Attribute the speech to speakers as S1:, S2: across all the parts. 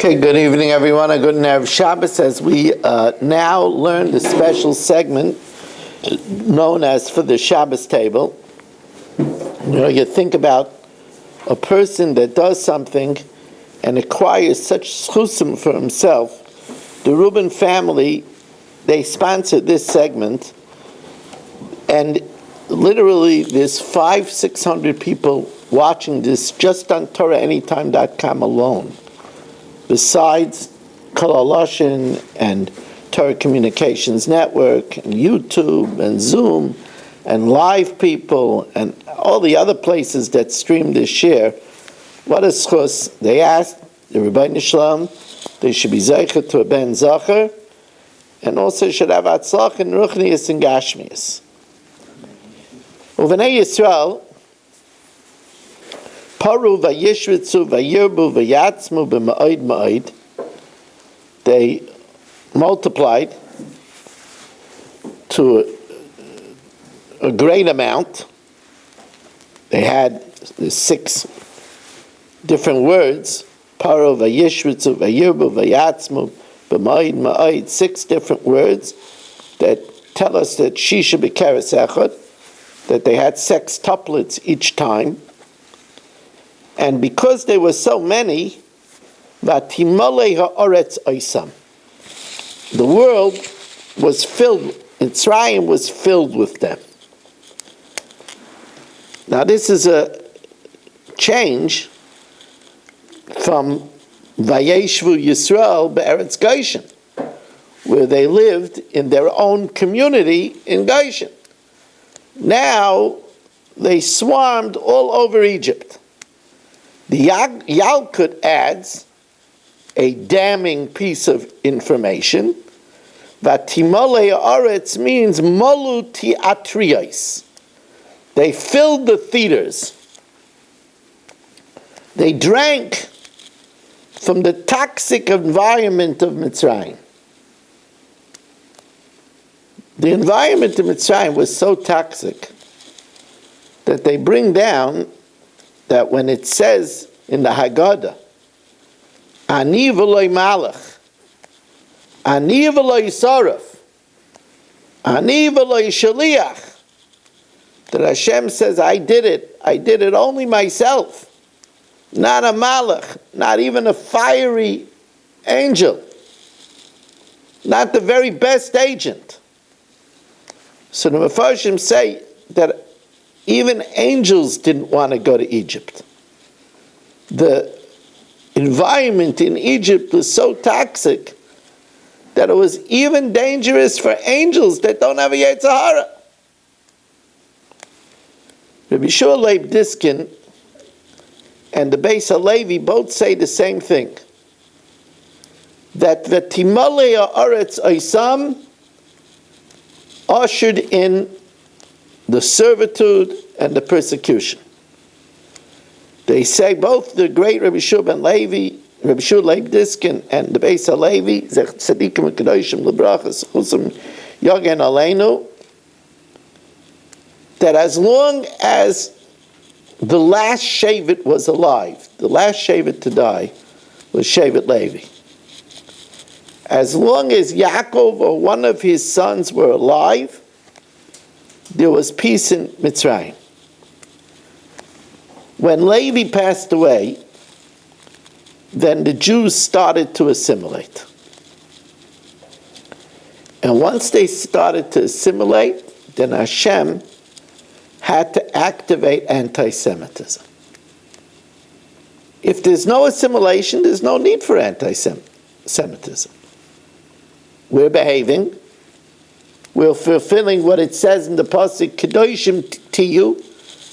S1: Okay, good evening, everyone. A good Erev Shabbos as we now learn the special segment known as for the Shabbos table. You think about a person that does something and acquires such schusim for himself. The Reuben family, they sponsored this segment, and literally there's 500-600 people watching this just on TorahAnytime.com alone. Besides Kol HaLashon and Torah Communications Network and YouTube and Zoom and live people and all the other places that stream this share, what a schus. They asked the Rebbeinu Shalom they should be zeicher to a ben zacher and also should have atzlach in ruchnius and gashmius. Uvenei Yisrael Paru vayishritzu vayirbu vayatzmu b'ma'od ma'od. They multiplied to a great amount. They had the 6 different words: Paru vayishritzu vayirbu vayatzmu b'ma'od ma'od. 6 different words that tell us that she should be keres echad, that they had sextuplets each time. And because there were so many, Vatimolei ha'oretz oisam, the world was filled, Mitzrayim was filled with them. Now this is a change from Vayeshvu Yisrael be'eretz Goshen, where they lived in their own community in Goshen. Now they swarmed all over Egypt. The Yalkut adds a damning piece of information. Vatimolei ha'oretz means molu tiatrios. They filled the theaters. They drank from the toxic environment of Mitzrayim. The environment of Mitzrayim was so toxic that they bring down that when it says in the Haggadah, Ani v'loi malach, Ani v'loi saraf, Ani v'loi shaliach, that Hashem says, I did it only myself, not a malach, not even a fiery angel, not the very best agent. So the Mefarshim say that even angels didn't want to go to Egypt. The environment in Egypt was so toxic that it was even dangerous for angels that don't have a Yetzer Hara. Rabbi Shua Leib Diskin and the Beis HaLevi both say the same thing, that V'timolei ha'oretz oisam ushered in the servitude and the persecution. They say both the great Rabbi Shua ben Levi, Rabbi Shua Leib Diskin, and the Beis HaLevi, Zech Tzadikim V'Kedoshim L'Brachas Chusam Yogen Aleinu, that as long as the last Shevet was alive, the last Shevet to die was Shevet Levi. As long as Yaakov or one of his sons were alive, there was peace in Mitzrayim. When Levi passed away, then the Jews started to assimilate. And once they started to assimilate, then Hashem had to activate anti-Semitism. If there's no assimilation, there's no need for anti-Semitism. We're behaving. We're fulfilling what it says in the pasuk, Kedoshim Tiyu.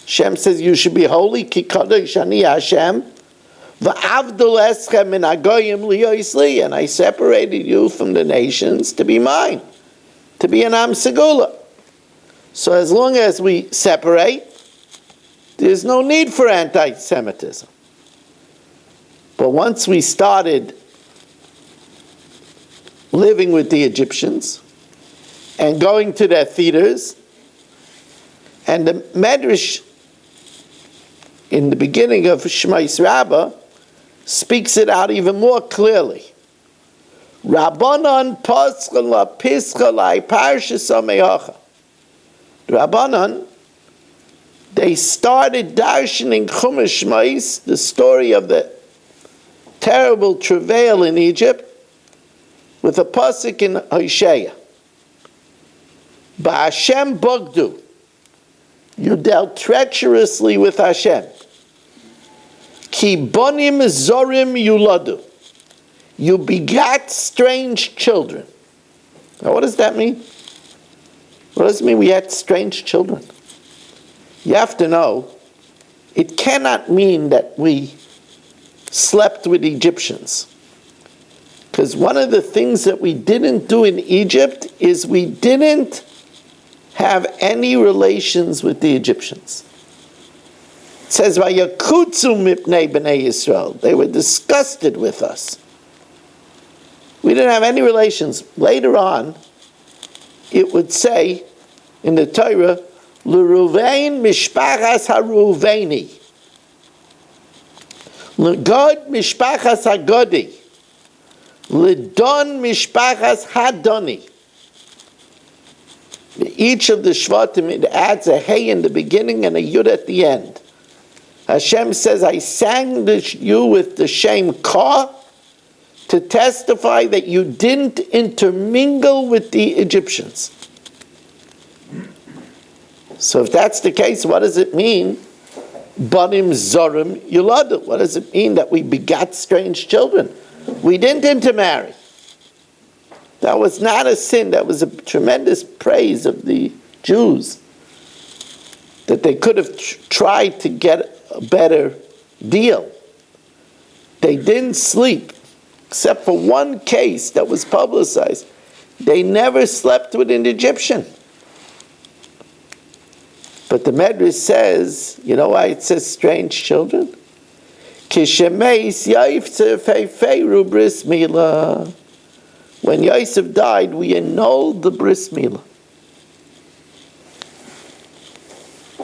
S1: Hashem says you should be holy, Ki Kadosh Ani Hashem. V'avdul eschem min hagoyim liyoisli. And I separated you from the nations to be mine, to be an Am Segula. So as long as we separate, there's no need for anti-Semitism. But once we started living with the Egyptians and going to their theaters, and the Medrash in the beginning of Shmais Rabbah speaks it out even more clearly. Rabbanan paschal la pischa la parshas ameacha. Rabbanan, they started darshaning Chumash Shmos, the story of the terrible travail in Egypt, with a pasuk in Hosea. Ba'Hashem bogdu, you dealt treacherously with Hashem. Ki bonim zorim yuladu, you begat strange children. Now what does that mean? What does it mean we had strange children? You have to know, it cannot mean that we slept with Egyptians. Because one of the things that we didn't do in Egypt is we didn't have any relations with the Egyptians. It says, "Vayakutzu mipnei bnei Yisrael." They were disgusted with us. We didn't have any relations. Later on, it would say in the Torah, "L'Ruvein mishpachas haRuveni, l'Gad mishpachas haGadi, l'Don mishpachas haDoni." Each of the Shvatim, it adds a hey in the beginning and a yud at the end. Hashem says, I sang you with the shem Ka to testify that you didn't intermingle with the Egyptians. So if that's the case, what does it mean? Banim zorim yuladu. What does it mean that we begat strange children? We didn't intermarry. That was not a sin. That was a tremendous praise of the Jews, that they could have tried to get a better deal. They didn't sleep, except for one case that was publicized. They never slept with an Egyptian. But the Medrash says, you know why it says strange children? Kishemeis yaifze feifeiru bris milah. When Yosef died, we annulled the bris milah.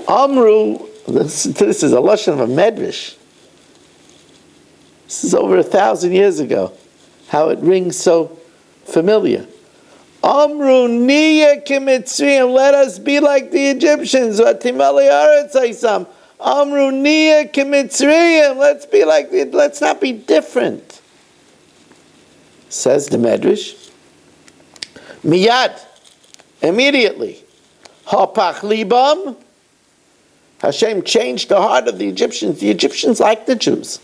S1: Amru, this is a lashon of a Medrash. This is over 1,000 years ago. How it rings so familiar. Amru niya kimitzriyim, let us be like the Egyptians. Vatimali aretz haisam. Amru niya kimitzriyim, let's not be different. Says the Medrash, miyad, immediately, hapach libam, Hashem changed the heart of the Egyptians. The Egyptians liked the Jews.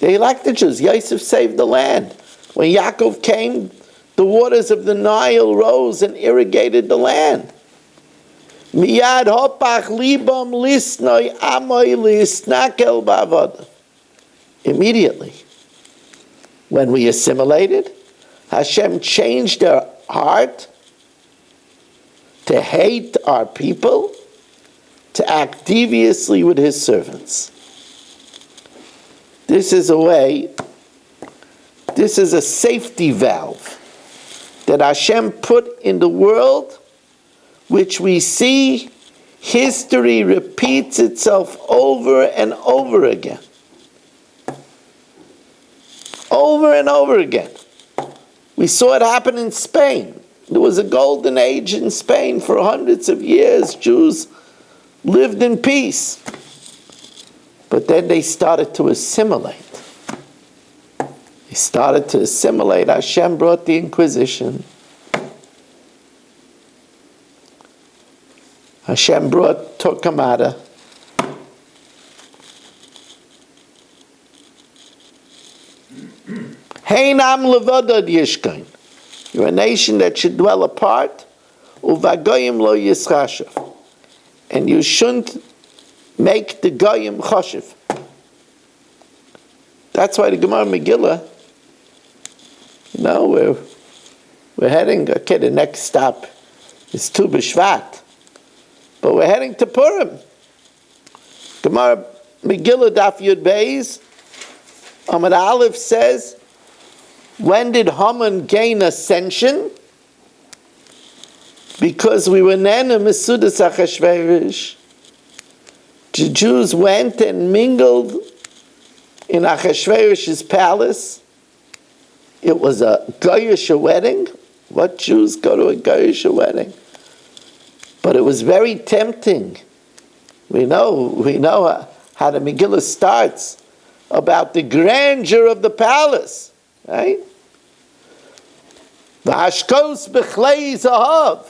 S1: They liked the Jews. Yosef saved the land. When Yaakov came, the waters of the Nile rose and irrigated the land. Miyad hapach libam lisnoi amoy lisnakel ba'avodah. Immediately, when we assimilated, Hashem changed their heart to hate our people, to act deviously with his servants. This is a way, this is a safety valve that Hashem put in the world, which we see history repeats itself over and over again. Over and over again. We saw it happen in Spain. There was a golden age in Spain for hundreds of years. Jews lived in peace. But then they started to assimilate. They started to assimilate. Hashem brought the Inquisition. Hashem brought Torquemada. Heinam levadad yishkain. You're a nation that should dwell apart. Uvagoyim lo yischashav. And you shouldn't make the goyim chashiv. That's why the Gemara Megillah, we're heading, okay, the next stop is Tu B'Shvat. But we're heading to Purim. Gemara Megillah Daf Yud Beis, Amud Aleph says, when did Haman gain ascension? Because we were Nena Mesudas Achashverosh. The Jews went and mingled in Achashverosh's palace. It was a Goyish wedding. What Jews go to a Goyish wedding? But it was very tempting. We know how the Megillah starts about the grandeur of the palace, right? The Hashkos Bechlei Zahav.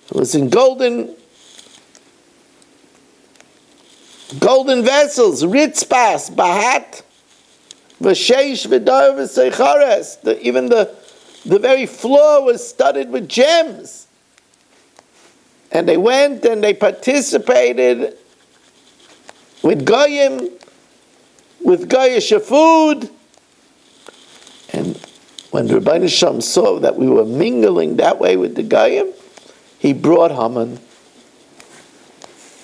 S1: It was in golden vessels, Ritzpas, Bahat, V'sheish V'dar V'seichares. Even the very floor was studded with gems. And they went and they participated with Goyim, with Goyish food. And when Rabbeinu Shalom saw that we were mingling that way with the Goyim, he brought Haman.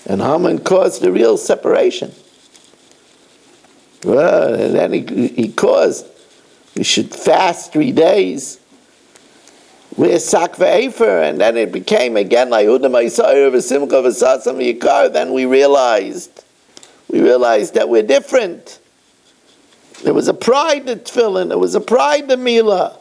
S1: And Haman caused a real separation. Well, and then he caused, we should fast 3 days. We're sak ve'efer, and then it became again like Udam Isayir v'simcha v'sasam v'yikar. Then we realized that we're different. There was a pride in tefillin, there was a pride in milah.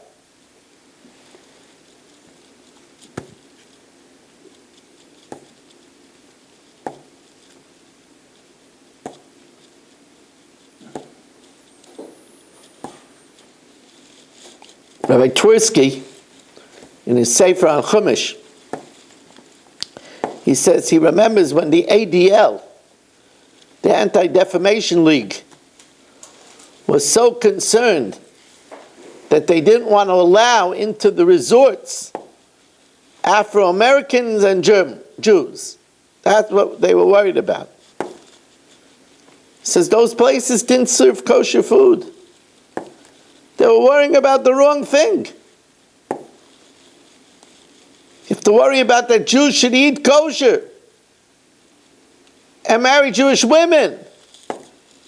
S1: Rabbi Twersky, in his Sefer on Chumash, he says he remembers when the ADL, the Anti-Defamation League, was so concerned that they didn't want to allow into the resorts Afro-Americans and Jews. That's what they were worried about. He says those places didn't serve kosher food. They were worrying about the wrong thing. You have to worry about that Jews should eat kosher and marry Jewish women.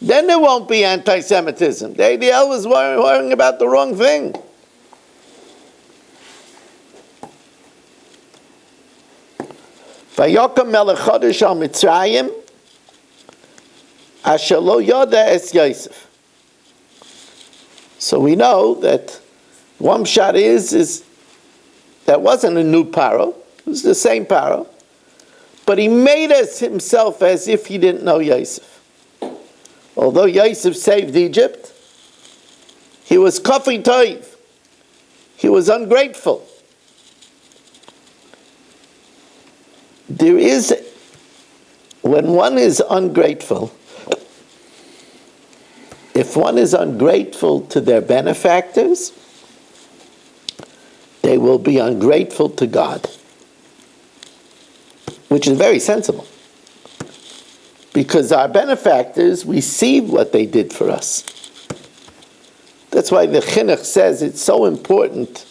S1: Then there won't be anti-Semitism. The ADL was worrying about the wrong thing. Vayokam melech chodesh al Mitzrayim asher lo yoda es Yosef. So we know that one shot is that wasn't a new paro, it was the same paro, but he made us himself as if he didn't know Yosef. Although Yosef saved Egypt, he was kafi toiv, he was ungrateful. There is, when one is ungrateful, if one is ungrateful to their benefactors, they will be ungrateful to God, which is very sensible. Because our benefactors, we see what they did for us. That's why the Chinuch says it's so important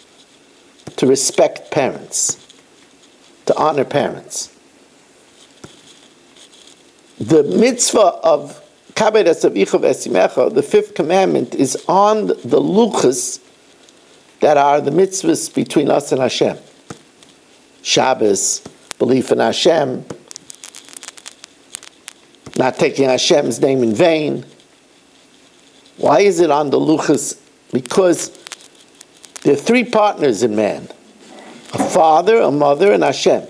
S1: to respect parents, to honor parents. The mitzvah of Kabed Asavicha V'Esimecha, the fifth commandment, is on the luchas that are the mitzvahs between us and Hashem. Shabbos, belief in Hashem, not taking Hashem's name in vain. Why is it on the luchas? Because there are three partners in man: a father, a mother, and Hashem.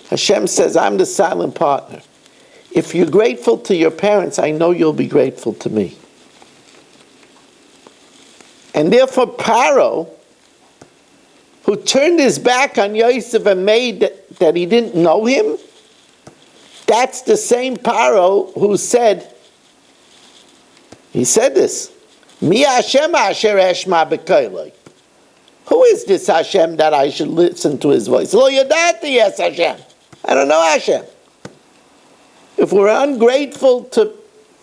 S1: Hashem says, I'm the silent partner. If you're grateful to your parents, I know you'll be grateful to me. And therefore Paro, who turned his back on Yosef and made that he didn't know him, that's the same Paro who said, he said this, Mi Hashem asher eshma b'koiloi. Who is this Hashem that I should listen to his voice? Lo yadati yes Hashem. I don't know Hashem. If we're ungrateful to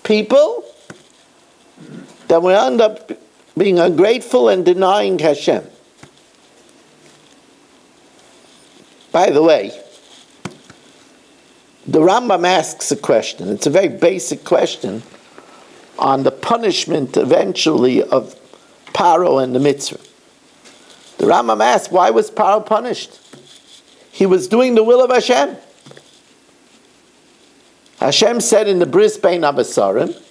S1: people, then we end up being ungrateful and denying Hashem. By the way, the Rambam asks a question. It's a very basic question on the punishment eventually of Paro and the mitzvah. The Rambam asks, why was Paro punished? He was doing the will of Hashem. Hashem said in the Bris Bein Abasarim,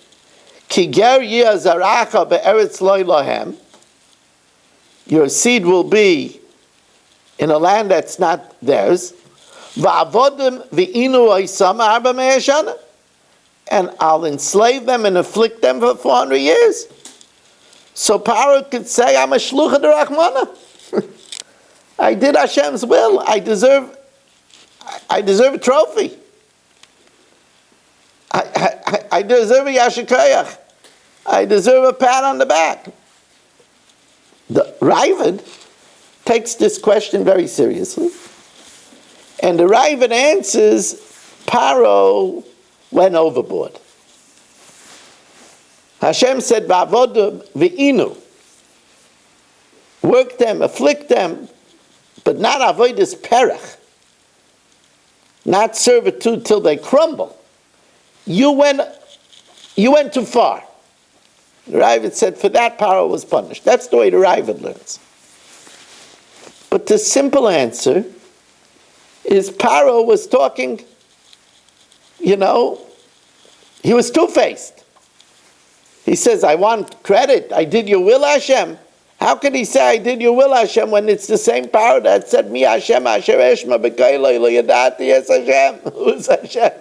S1: Ki ger yeh zaracha be'eretz lo lahem. Your seed will be in a land that's not theirs. Va'avodim v'inu oisam arba mea shana. And I'll enslave them and afflict them for 400 years. So Paro could say, I'm a shlucha d'Rachmana. I did Hashem's will. I deserve a trophy. I deserve a yashikoyach. I deserve a pat on the back. The Raavad takes this question very seriously. And the Raavad answers, Paro went overboard. Hashem said, Va'avodim v'inu. Work them, afflict them, but not avodas perach. Not servitude till they crumble. You went too far. The Raavad said, for that Paro was punished. That's the way the Raavad learns. But the simple answer is Paro was talking, he was two-faced. He says, I want credit. I did your will, Hashem. How can he say I did your will, Hashem, when it's the same Paro that said, Mi Hashem, Asher Eshma B'Kailo, Lo Yadati Es Hashem. Who's Hashem?